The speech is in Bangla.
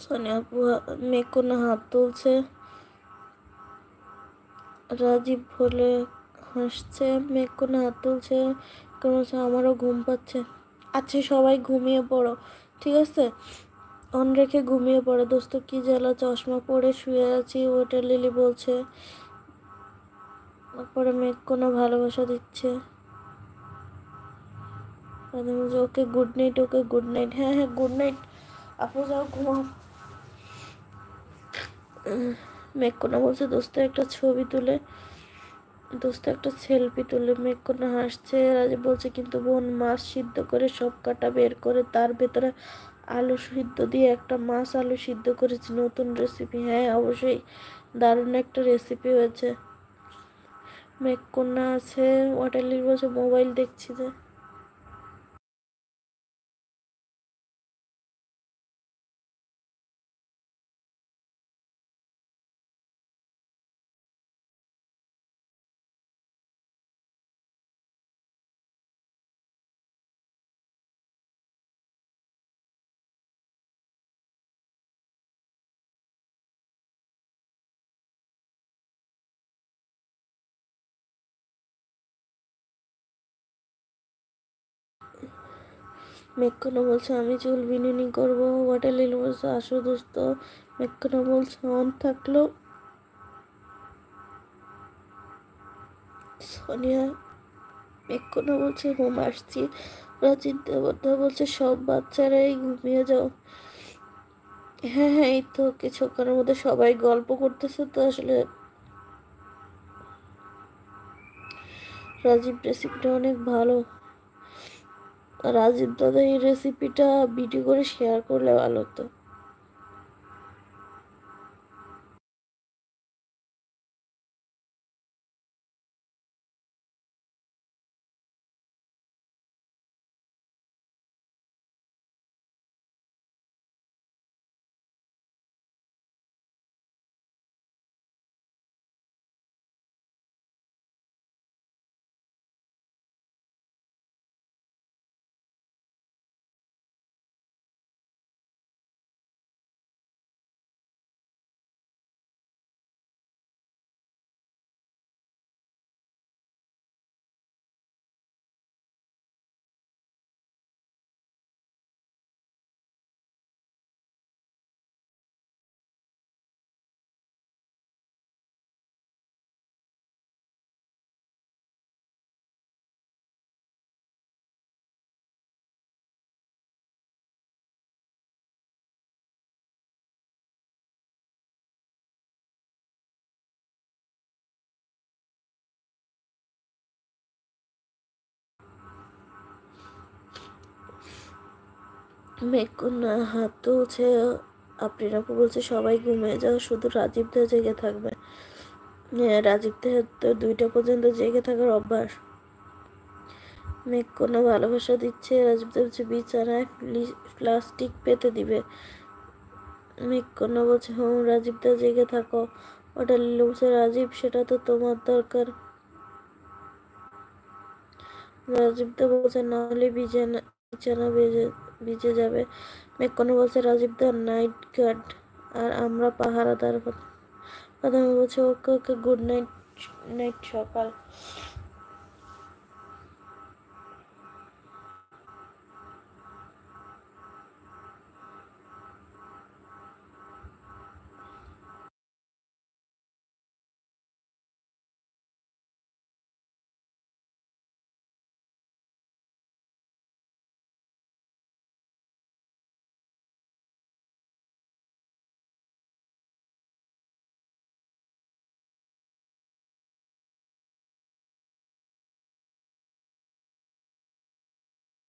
সোনিয়া আপু মেকোনা হাত তুলছে, রাজীব বলে হাসছে। মেকোনা হাত তুলছে, কারণ আমারও ঘুম পাচ্ছে। আচ্ছা সবাই ঘুমিয়ে পড়ো, ঠিক আছে? অন রেখে ঘুমিয়ে পড়ো। দোস্ত কি জ্বালা, চশমা পরে শুয়ে আছি, ওটা লিলি বলছে। তারপরে মেঘ ভালোবাসা দিচ্ছে। Okay good night, okay good night. হ্যাঁ হ্যাঁ গুড নাইট আপু, যাও ঘুমাও। মেঘকোনা বলছে দোস্ত একটা ছবি তুলে, দোস্ত একটা সেলফি তুলে। মেঘকোনা হাসছে। রাজীব বলছে কিন্তু বোন, মাছ সিদ্ধ করে সব কাটা বের করে তার ভেতরে আলু সিদ্ধ দিয়ে একটা মাছ আলু সিদ্ধ করেছি, নতুন রেসিপি। হ্যাঁ অবশ্যই, দারুণ একটা রেসিপি হয়েছে। মেঘকন্যা আছে, ওয়াটারলিলি বলছে মোবাইল দেখছি যে। মেঘকন্যা বলছে আমি চুল বিনুনি করবো। ওয়াটারলিলি বলছে আসো দোস্ত। মেঘকন্যা বলছে অন থাকলো। সোনিয়া মেঘকন্যা বলছে হোম আসছি। প্রাচীন দেবতা বলছে সব বাচ্চারাই ঘুমিয়ে যাও। হ্যাঁ হ্যাঁ এই তো কিছুক্ষণের মধ্যে সবাই গল্প করতেছে তো আসলে। রাজীব রেসিপিটা অনেক ভালো। রাজীব দাদা এই রেসিপিটা ভিডিও করে শেয়ার করলে ভালো হতো। মেঘকন্যা হাত তুলছে। আফরিন আপু বলছে সবাই ঘুমিয়ে যাও, শুধু রাজীব দা জেগে থাকবে। হ্যাঁ রাজীব দা তো 2টা পর্যন্ত জেগে থাকার অভ্যাস। মেঘকন্যা ভালোবাসা দিচ্ছে। রাজীব দা বলছে বিছানায় প্লাস্টিক পেতে দিবে। মেঘকন্যা বলছে হুম রাজীব দা জেগে থাকো। ওটা লিলে বলছে রাজীব সেটা তো তোমার দরকার। রাজীব দা বলছে নাহলে বিছানা ভিজে যাবে। মেঘকন্যা বলছে রাজীব দা নাইট গার্ড আর আমরা পাহারাদার। প্রথমে বলছে ওকে ওকে গুড নাইট। নাইট সকাল।